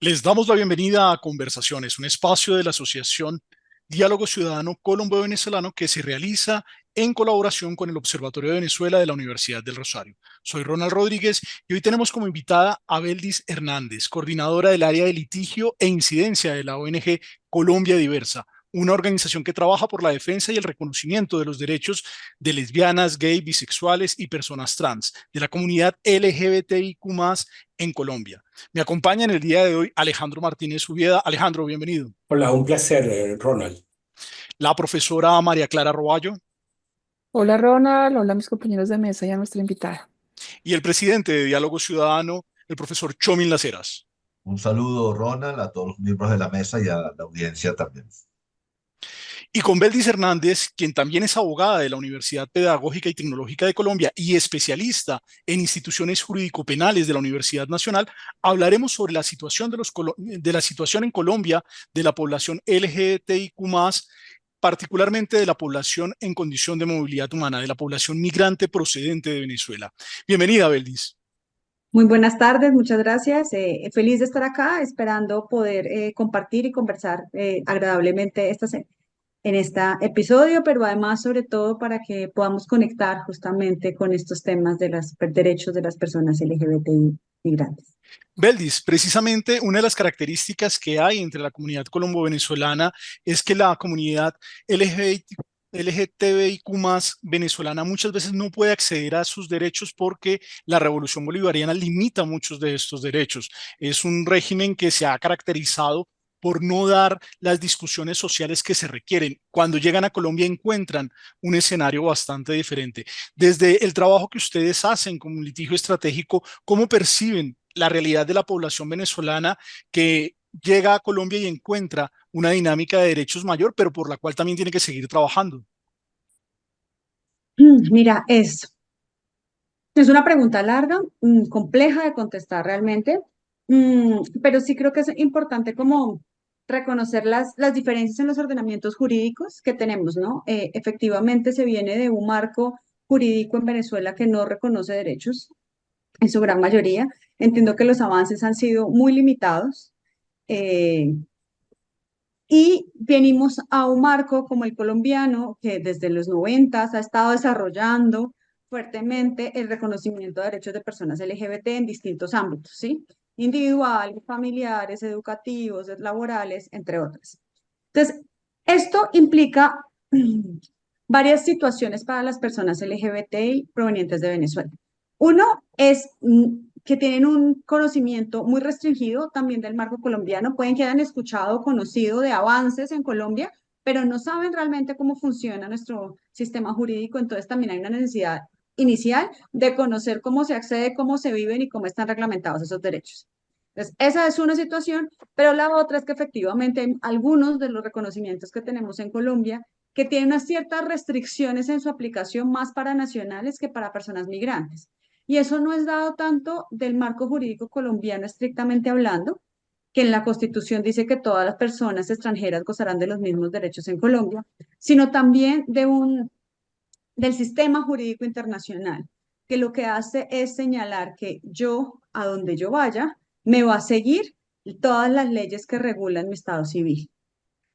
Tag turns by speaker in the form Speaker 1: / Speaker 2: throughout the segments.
Speaker 1: Les damos la bienvenida a Conversaciones, un espacio de la Asociación Diálogo Ciudadano Colombo-Venezolano que se realiza en colaboración con el Observatorio de Venezuela de la Universidad del Rosario. Soy Ronald Rodríguez y hoy tenemos como invitada a Beldis Hernández, coordinadora del área de litigio e incidencia de la ONG Colombia Diversa, una organización que trabaja por la defensa y el reconocimiento de los derechos de lesbianas, gay, bisexuales y personas trans, de la comunidad LGBTIQ+, en Colombia. Me acompaña en el día de hoy Alejandro Martínez Ubieda. Alejandro, bienvenido.
Speaker 2: Hola, un placer, Ronald.
Speaker 1: La profesora María Clara Roballo
Speaker 3: Hola Ronald, hola mis compañeros de mesa y a nuestra invitada.
Speaker 1: y el presidente de Diálogo Ciudadano, el profesor Chomil Laceras.
Speaker 4: Un saludo, Ronald, a todos los miembros de la mesa y a la audiencia también.
Speaker 1: Y con Beldis Hernández, quien también es abogada de la Universidad Pedagógica y Tecnológica de Colombia y especialista en instituciones jurídico-penales de la Universidad Nacional, hablaremos sobre la situación de la situación en Colombia de la población LGBTIQ+, particularmente de la población en condición de movilidad humana, de la población migrante procedente de Venezuela. Bienvenida, Beldis.
Speaker 5: Muy buenas tardes, muchas gracias. Feliz de estar acá, esperando poder compartir y conversar agradablemente en este episodio, pero además sobre todo para que podamos conectar justamente con estos temas de los derechos de las personas LGBTI migrantes.
Speaker 1: Beldis, precisamente una de las características que hay entre la comunidad colombo-venezolana es que la comunidad LGTBIQ+ venezolana muchas veces no puede acceder a sus derechos porque la revolución bolivariana limita muchos de estos derechos. Es un régimen que se ha caracterizado por no dar las discusiones sociales que se requieren. Cuando llegan a Colombia encuentran un escenario bastante diferente. Desde el trabajo que ustedes hacen como un litigio estratégico, ¿cómo perciben la realidad de la población venezolana que llega a Colombia y encuentra una dinámica de derechos mayor, pero por la cual también tiene que seguir trabajando?
Speaker 5: Mira, es una pregunta larga, compleja de contestar realmente, pero sí creo que es importante como reconocer las diferencias en los ordenamientos jurídicos que tenemos, ¿no? Efectivamente se viene de un marco jurídico en Venezuela que no reconoce derechos en su gran mayoría. Entiendo que los avances han sido muy limitados. eh, y venimos a un marco como el colombiano, que desde los 90 ha estado desarrollando fuertemente el reconocimiento de derechos de personas LGBT en distintos ámbitos, ¿sí? Individuales, familiares, educativos, laborales, entre otras. Entonces, esto implica varias situaciones para las personas LGBTI provenientes de Venezuela. Uno es que tienen un conocimiento muy restringido también del marco colombiano, pueden que hayan escuchado o conocido de avances en Colombia, pero no saben realmente cómo funciona nuestro sistema jurídico, entonces también hay una necesidad inicial de conocer cómo se accede, cómo se viven y cómo están reglamentados esos derechos. Entonces, esa es una situación, pero la otra es que efectivamente hay algunos de los reconocimientos que tenemos en Colombia que tienen unas ciertas restricciones en su aplicación más para nacionales que para personas migrantes. Y eso no es dado tanto del marco jurídico colombiano estrictamente hablando, que en la Constitución dice que todas las personas extranjeras gozarán de los mismos derechos en Colombia, sino también del sistema jurídico internacional, que lo que hace es señalar que yo, a donde yo vaya, me va a seguir todas las leyes que regulan mi estado civil.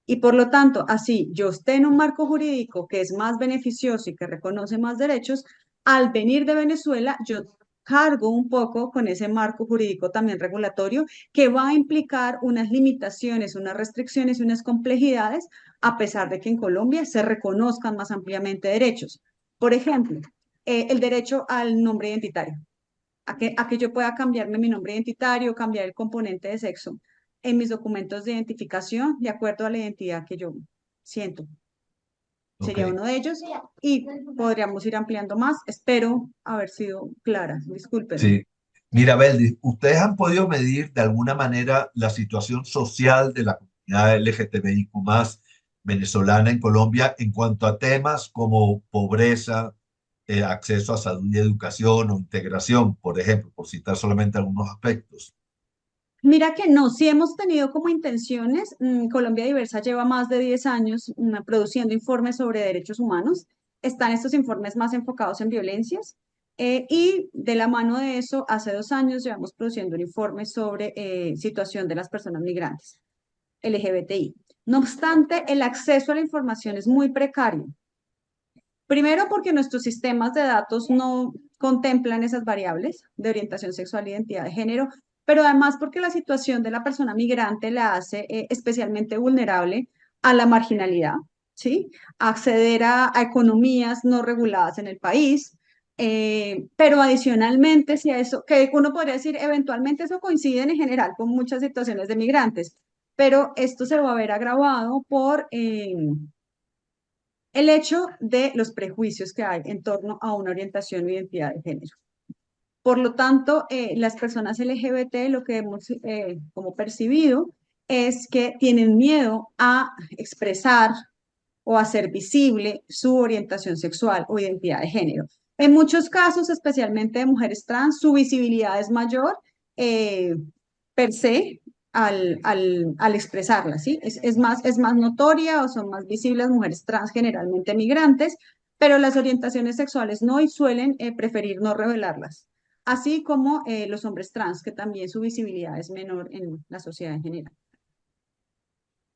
Speaker 5: Y por lo tanto, así yo esté en un marco jurídico que es más beneficioso y que reconoce más derechos, al venir de Venezuela, yo cargo un poco con ese marco jurídico también regulatorio que va a implicar unas limitaciones, unas restricciones y unas complejidades, a pesar de que en Colombia se reconozcan más ampliamente derechos. Por ejemplo, el derecho al nombre identitario, a que yo pueda cambiarme mi nombre identitario, cambiar el componente de sexo en mis documentos de identificación de acuerdo a la identidad que yo siento.
Speaker 4: Ok,
Speaker 5: Sería uno de ellos y podríamos ir ampliando más. Espero haber sido clara. Discúlpenme.
Speaker 4: sí. Mira, Beldi, ¿ustedes han podido medir de alguna manera la situación social de la comunidad LGTBIQ+ venezolana en Colombia en cuanto a temas como pobreza, acceso a salud y educación o integración, por ejemplo, por citar solamente algunos aspectos?
Speaker 5: Mira que no, sí hemos tenido como intenciones, Colombia Diversa lleva más de 10 años produciendo informes sobre derechos humanos. Están estos informes más enfocados en violencias, Y de la mano de eso, hace 2 años llevamos produciendo un informe sobre situación de las personas migrantes LGBTI. No obstante, el acceso a la información es muy precario. Primero porque nuestros sistemas de datos no contemplan esas variables de orientación sexual e identidad de género, pero además porque la situación de la persona migrante la hace especialmente vulnerable a la marginalidad, ¿sí? A acceder a economías no reguladas en el país, pero adicionalmente, si a eso, que uno podría decir, eventualmente eso coincide en general con muchas situaciones de migrantes, pero esto se va a ver agravado por el hecho de los prejuicios que hay en torno a una orientación o identidad de género. Por lo tanto, las personas LGBT lo que hemos como percibido es que tienen miedo a expresar o hacer visible su orientación sexual o identidad de género. En muchos casos, especialmente de mujeres trans, su visibilidad es mayor per se al expresarla, ¿sí? Es más notoria o son más visibles mujeres trans, generalmente migrantes, pero las orientaciones sexuales no y suelen preferir no revelarlas, así como los hombres trans, que también su visibilidad es menor en la sociedad en general.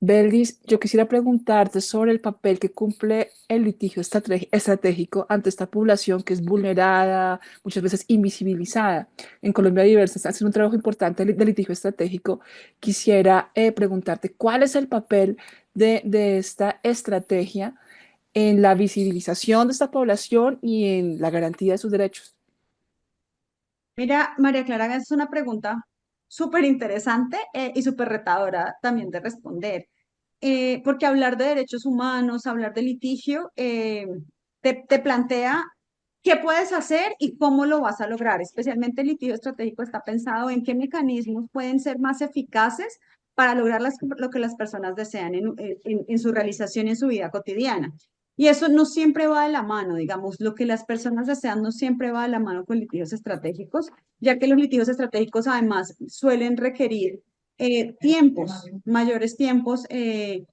Speaker 3: Beldis, yo quisiera preguntarte sobre el papel que cumple el litigio estratégico ante esta población que es vulnerada, muchas veces invisibilizada. En Colombia Diversas hacen un trabajo importante de litigio estratégico. Quisiera preguntarte cuál es el papel de esta estrategia en la visibilización de esta población y en la garantía de sus derechos.
Speaker 5: Mira, María Clara, es una pregunta súper interesante y súper retadora también de responder, porque hablar de derechos humanos, hablar de litigio, te plantea qué puedes hacer y cómo lo vas a lograr. Especialmente el litigio estratégico está pensado en qué mecanismos pueden ser más eficaces para lograr lo que las personas desean en su realización y en su vida cotidiana. Y eso no siempre va de la mano, digamos, lo que las personas desean no siempre va de la mano con litigios estratégicos, ya que los litigios estratégicos además suelen requerir mayores tiempos de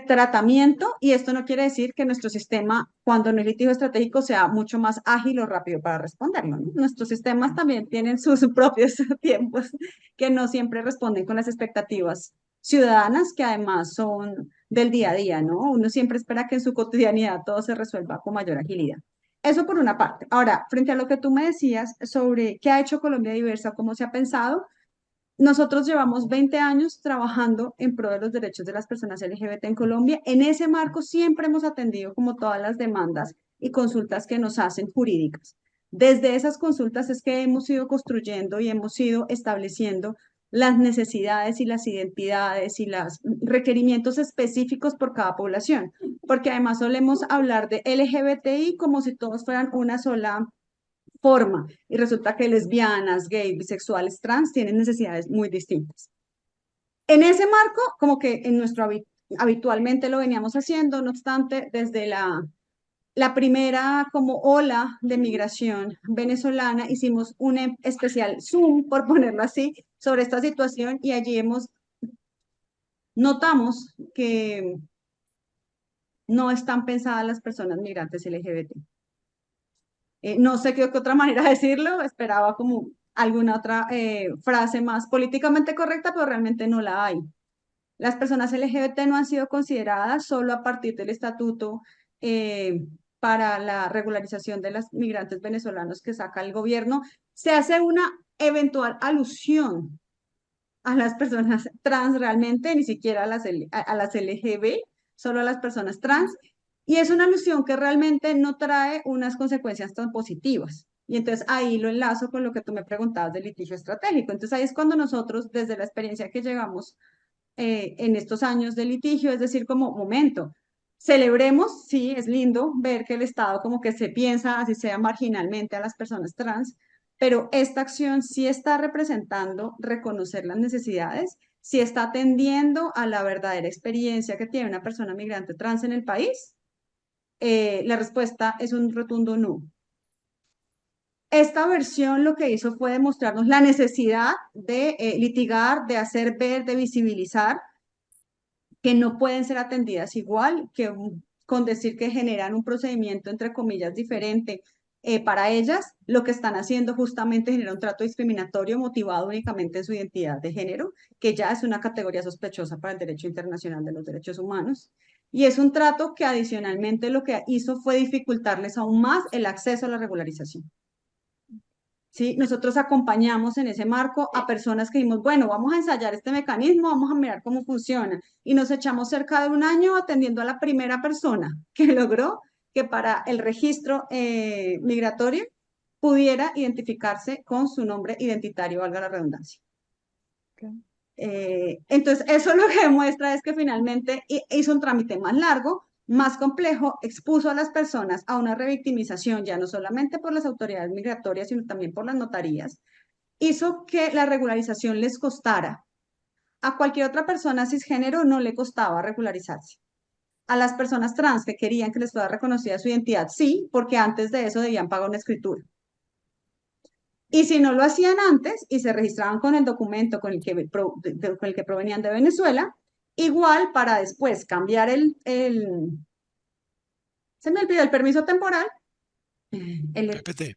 Speaker 5: tratamiento, y esto no quiere decir que nuestro sistema, cuando no es litigio estratégico, sea mucho más ágil o rápido para responderlo, ¿no? Nuestros sistemas también tienen sus propios tiempos que no siempre responden con las expectativas ciudadanas, que además son del día a día, ¿no? Uno siempre espera que en su cotidianidad todo se resuelva con mayor agilidad. Eso por una parte. Ahora, frente a lo que tú me decías sobre qué ha hecho Colombia Diversa, cómo se ha pensado, nosotros llevamos 20 años trabajando en pro de los derechos de las personas LGBT en Colombia. En ese marco siempre hemos atendido como todas las demandas y consultas que nos hacen jurídicas. Desde esas consultas es que hemos ido construyendo y hemos ido estableciendo las necesidades y las identidades y los requerimientos específicos por cada población, porque además solemos hablar de LGBTI como si todos fueran una sola forma, y resulta que lesbianas, gays, bisexuales, trans tienen necesidades muy distintas. En ese marco, como que en nuestro habitualmente lo veníamos haciendo, no obstante, desde la primera como ola de migración venezolana, hicimos un especial Zoom, por ponerlo así, sobre esta situación, y allí notamos que no están pensadas las personas migrantes LGBT. No sé qué otra manera de decirlo, esperaba como alguna otra frase más políticamente correcta, pero realmente no la hay. Las personas LGBT no han sido consideradas solo a partir del estatuto para la regularización de los migrantes venezolanos que saca el gobierno. Se hace una eventual alusión a las personas trans realmente, ni siquiera a las LGB, solo a las personas trans, y es una alusión que realmente no trae unas consecuencias tan positivas. Y entonces ahí lo enlazo con lo que tú me preguntabas del litigio estratégico. Entonces ahí es cuando nosotros, desde la experiencia que llegamos en estos años de litigio, es decir, como momento, celebremos, sí, es lindo ver que el Estado como que se piensa, así sea marginalmente, a las personas trans, pero esta acción sí está representando reconocer las necesidades, sí está atendiendo a la verdadera experiencia que tiene una persona migrante trans en el país. La respuesta es un rotundo no. Esta versión lo que hizo fue demostrarnos la necesidad de litigar, de hacer ver, de visibilizar que no pueden ser atendidas igual, que con decir que generan un procedimiento, entre comillas, diferente, para ellas lo que están haciendo justamente genera un trato discriminatorio motivado únicamente en su identidad de género, que ya es una categoría sospechosa para el derecho internacional de los derechos humanos. Y es un trato que adicionalmente lo que hizo fue dificultarles aún más el acceso a la regularización. ¿Sí? Nosotros acompañamos en ese marco a personas que dijimos, bueno, vamos a ensayar este mecanismo, vamos a mirar cómo funciona. Y nos echamos cerca de un año atendiendo a la primera persona que logró que para el registro migratorio pudiera identificarse con su nombre identitario, valga la redundancia.
Speaker 3: Okay.
Speaker 5: Entonces, eso lo que demuestra es que finalmente hizo un trámite más largo, más complejo, expuso a las personas a una revictimización, ya no solamente por las autoridades migratorias, sino también por las notarías, hizo que la regularización les costara. A cualquier otra persona cisgénero no le costaba regularizarse. A las personas trans que querían que les fuera reconocida su identidad, sí, porque antes de eso debían pagar una escritura. Y si no lo hacían antes y se registraban con el documento con el que provenían de Venezuela, igual para después cambiar se me olvidó el permiso temporal, el
Speaker 1: PPT.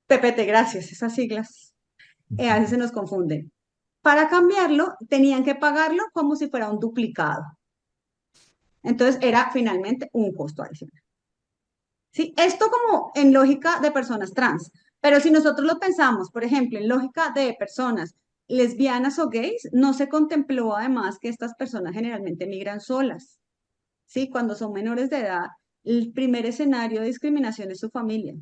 Speaker 5: PPT, gracias, esas siglas, a veces se nos confunden. Para cambiarlo, tenían que pagarlo como si fuera un duplicado. Entonces, era finalmente un costo adicional. ¿Sí? Esto como en lógica de personas trans, pero si nosotros lo pensamos, por ejemplo, en lógica de personas lesbianas o gays, no se contempló además que estas personas generalmente migran solas. ¿Sí? Cuando son menores de edad, el primer escenario de discriminación es su familia.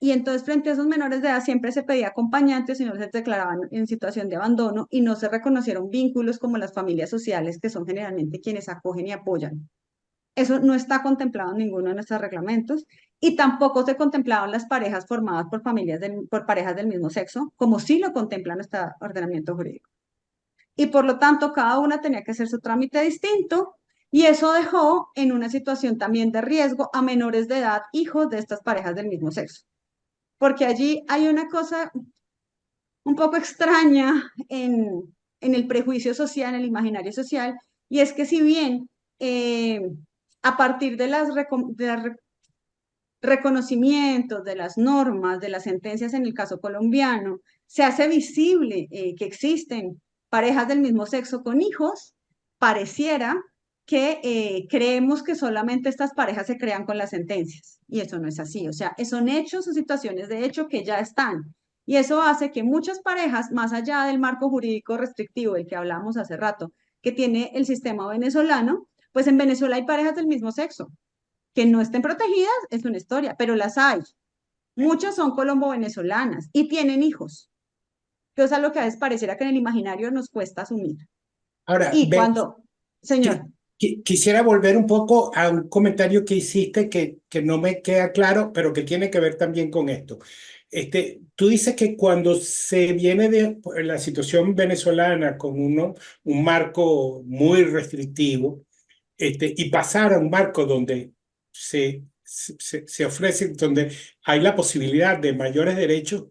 Speaker 5: Y entonces frente a esos menores de edad siempre se pedía acompañantes y no se declaraban en situación de abandono y no se reconocieron vínculos como las familias sociales, que son generalmente quienes acogen y apoyan. Eso no está contemplado en ninguno de nuestros reglamentos y tampoco se contemplaban las parejas formadas por por parejas del mismo sexo, como sí lo contempla nuestro ordenamiento jurídico. Y por lo tanto, cada una tenía que hacer su trámite distinto y eso dejó en una situación también de riesgo a menores de edad, hijos de estas parejas del mismo sexo. Porque allí hay una cosa un poco extraña en el prejuicio social, en el imaginario social, y es que si bien a partir de las reconocimientos, de las normas, de las sentencias en el caso colombiano, se hace visible que existen parejas del mismo sexo con hijos, pareciera que creemos que solamente estas parejas se crean con las sentencias, y eso no es así, o sea, son hechos o situaciones de hecho que ya están, y eso hace que muchas parejas, más allá del marco jurídico restrictivo del que hablamos hace rato, que tiene el sistema venezolano, pues en Venezuela hay parejas del mismo sexo, que no estén protegidas es una historia, pero las hay. Muchas son colombo-venezolanas y tienen hijos, que es algo que a veces pareciera que en el imaginario nos cuesta asumir.
Speaker 2: Ahora,
Speaker 5: Y cuando, señor,
Speaker 2: quisiera volver un poco a un comentario que hiciste que no me queda claro, pero que tiene que ver también con esto. Tú dices que cuando se viene de la situación venezolana con un marco muy restrictivo, y pasar a un marco donde se ofrece, donde hay la posibilidad de mayores derechos,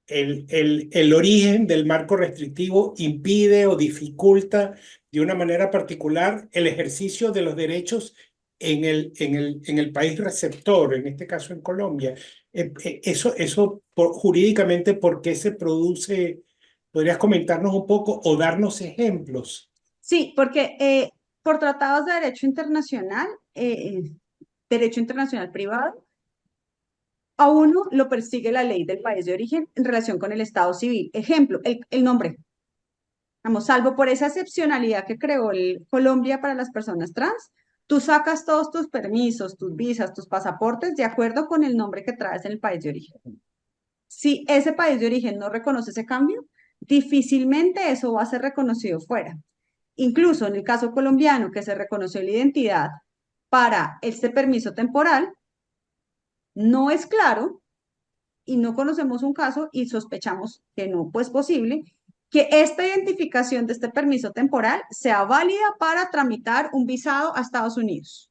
Speaker 2: el origen del marco restrictivo impide o dificulta de una manera particular el ejercicio de los derechos en el país receptor, en este caso en Colombia. Eso jurídicamente, ¿por qué se produce? ¿Podrías comentarnos un poco o darnos ejemplos?
Speaker 5: sí, porque por tratados de derecho internacional privado, a uno lo persigue la ley del país de origen en relación con el Estado civil. Ejemplo, el nombre. Vamos, salvo por esa excepcionalidad que creó Colombia para las personas trans, tú sacas todos tus permisos, tus visas, tus pasaportes de acuerdo con el nombre que traes en el país de origen. Si ese país de origen no reconoce ese cambio, difícilmente eso va a ser reconocido fuera. Incluso en el caso colombiano, que se reconoció la identidad para este permiso temporal, no es claro y no conocemos un caso y sospechamos que no pues posible que esta identificación de este permiso temporal sea válida para tramitar un visado a Estados Unidos.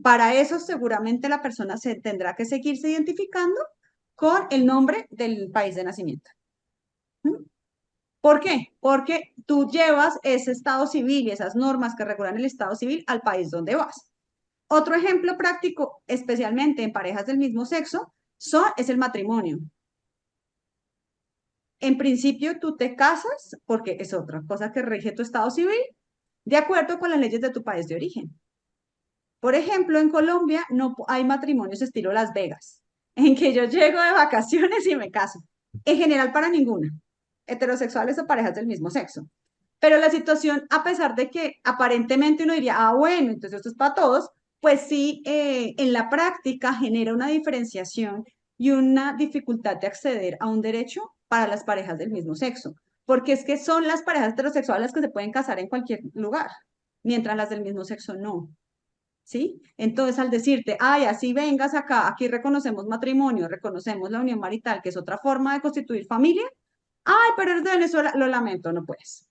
Speaker 5: Para eso seguramente la persona se tendrá que seguirse identificando con el nombre del país de nacimiento. ¿Por qué? Porque tú llevas ese estado civil y esas normas que regulan el estado civil al país donde vas. Otro ejemplo práctico, especialmente en parejas del mismo sexo, es el matrimonio. En principio, tú te casas, porque es otra cosa que rige tu estado civil, de acuerdo con las leyes de tu país de origen. Por ejemplo, en Colombia no hay matrimonios estilo Las Vegas, en que yo llego de vacaciones y me caso. En general, para ninguna, heterosexuales o parejas del mismo sexo. Pero la situación, a pesar de que aparentemente uno diría, ah, bueno, entonces esto es para todos, pues sí, en la práctica genera una diferenciación y una dificultad de acceder a un derecho para las parejas del mismo sexo, porque es que son las parejas heterosexuales las que se pueden casar en cualquier lugar, mientras las del mismo sexo no. ¿Sí? Entonces, al decirte, ay, así vengas acá, aquí reconocemos matrimonio, reconocemos la unión marital, que es otra forma de constituir familia, ay, pero eres de Venezuela, lo lamento, no puedes.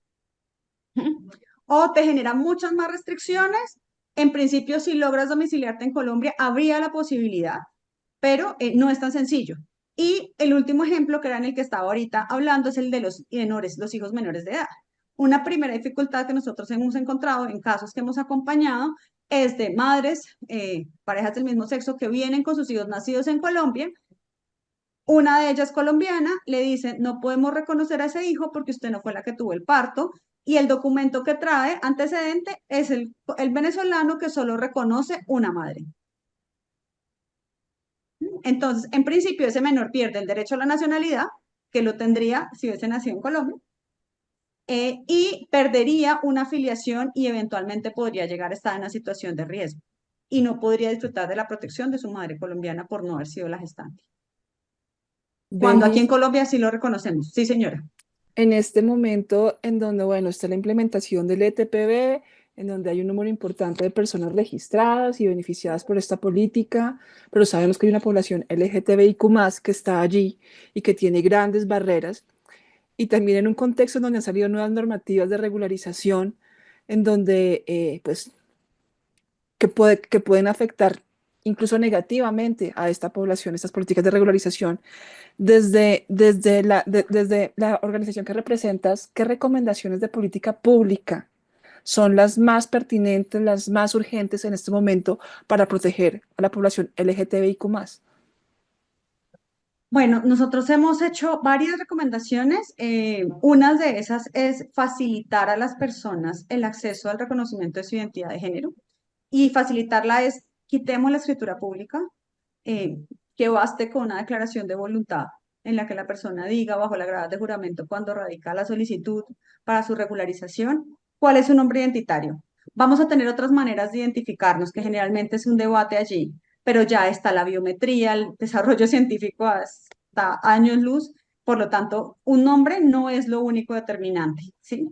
Speaker 5: O te genera muchas más restricciones. En principio, si logras domiciliarte en Colombia, habría la posibilidad, pero no es tan sencillo. Y el último ejemplo, que era en el que estaba ahorita hablando, es el de los menores, los hijos menores de edad. Una primera dificultad que nosotros hemos encontrado en casos que hemos acompañado es de madres, parejas del mismo sexo que vienen con sus hijos nacidos en Colombia. Una de ellas colombiana le dice, no podemos reconocer a ese hijo porque usted no fue la que tuvo el parto y el documento que trae antecedente es el venezolano que solo reconoce una madre. Entonces, en principio, ese menor pierde el derecho a la nacionalidad, que lo tendría si hubiese nacido en Colombia, y perdería una afiliación y eventualmente podría llegar a estar en una situación de riesgo y no podría disfrutar de la protección de su madre colombiana por no haber sido la gestante. Cuando aquí en
Speaker 3: Belis,
Speaker 5: Colombia sí lo reconocemos. Sí, señora.
Speaker 3: en este momento en donde, bueno, está la implementación del ETPB, en donde hay un número importante de personas registradas y beneficiadas por esta política, pero sabemos que hay una población LGTBIQ+, que está allí y que tiene grandes barreras, y también en un contexto en donde han salido nuevas normativas de regularización, en donde, pues, que pueden afectar incluso negativamente a esta población, estas políticas de regularización. Desde la organización que representas, ¿qué recomendaciones de política pública son las más pertinentes, las más urgentes en este momento para proteger a la población LGTBIQ+?
Speaker 5: Bueno, nosotros hemos hecho varias recomendaciones. Una de esas es facilitar a las personas el acceso al reconocimiento de su identidad de género. Y facilitarla es, quitemos la escritura pública, eh, que baste con una declaración de voluntad en la que la persona diga bajo la grada de juramento cuando radica la solicitud para su regularización, cuál es su nombre identitario. Vamos a tener otras maneras de identificarnos, que generalmente es un debate allí, pero ya está la biometría, el desarrollo científico hasta años luz, por lo tanto, un nombre no es lo único determinante, ¿sí?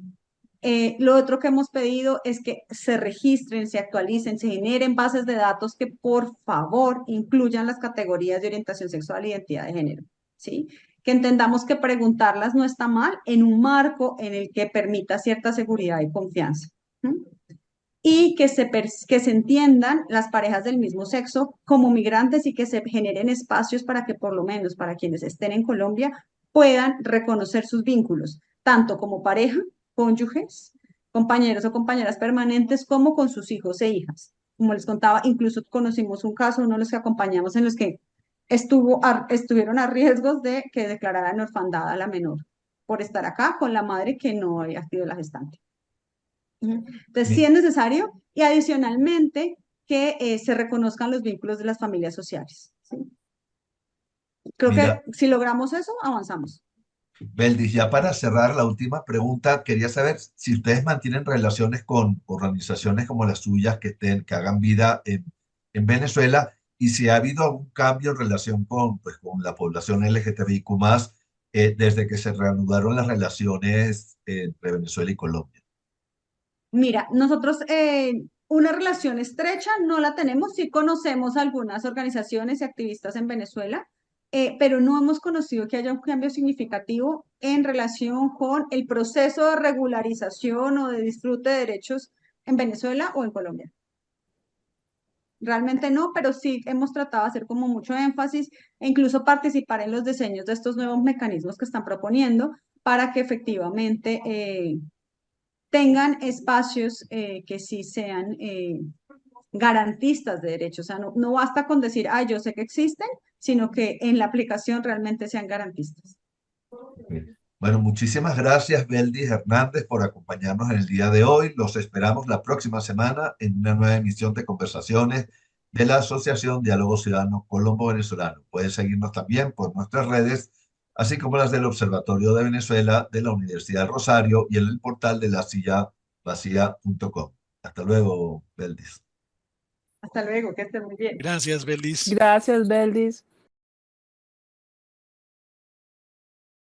Speaker 5: Lo otro que hemos pedido es que se registren, se actualicen, se generen bases de datos que por favor incluyan las categorías de orientación sexual e identidad de género, ¿sí? Que entendamos que preguntarlas no está mal en un marco en el que permita cierta seguridad y confianza. ¿Sí? Y que se entiendan las parejas del mismo sexo como migrantes y que se generen espacios para que por lo menos para quienes estén en Colombia puedan reconocer sus vínculos, tanto como pareja, cónyuges, compañeros o compañeras permanentes, como con sus hijos e hijas. Como les contaba, incluso conocimos un caso, uno de los que acompañamos, en los que estuvieron a riesgos de que declararan orfandad a la menor por estar acá con la madre que no había sido la gestante. Entonces, sí
Speaker 4: Mi-
Speaker 5: es necesario y adicionalmente que se reconozcan los vínculos de las familias sociales. ¿Sí? Creo que
Speaker 4: Mira,
Speaker 5: si logramos eso, avanzamos.
Speaker 4: Beldis, ya para cerrar la última pregunta, quería saber si ustedes mantienen relaciones con organizaciones como las suyas que hagan vida en Venezuela y si ha habido algún cambio en relación pues, con la población LGTBIQ+, desde que se reanudaron las relaciones entre Venezuela y Colombia.
Speaker 5: Mira, nosotros una relación estrecha no la tenemos, sí conocemos algunas organizaciones y activistas en Venezuela, pero no hemos conocido que haya un cambio significativo en relación con el proceso de regularización o de disfrute de derechos en Venezuela o en Colombia. Realmente no, pero sí hemos tratado de hacer como mucho énfasis e incluso participar en los diseños de estos nuevos mecanismos que están proponiendo para que efectivamente tengan espacios que sí sean garantistas de derechos. O sea, no basta con decir, ah, yo sé que existen, sino que en la aplicación realmente sean garantistas.
Speaker 4: Bueno, muchísimas gracias, Beldis Hernández, por acompañarnos en el día de hoy. Los esperamos la próxima semana en una nueva emisión de conversaciones de la Asociación Diálogo Ciudadano Colombo-Venezolano. Pueden seguirnos también por nuestras redes, así como las del Observatorio de Venezuela de la Universidad del Rosario y en el portal de lasillavacía.com. Hasta luego, Beldis.
Speaker 5: Hasta luego, que estén muy bien.
Speaker 1: Gracias, Beldis.
Speaker 3: Gracias, Beldis.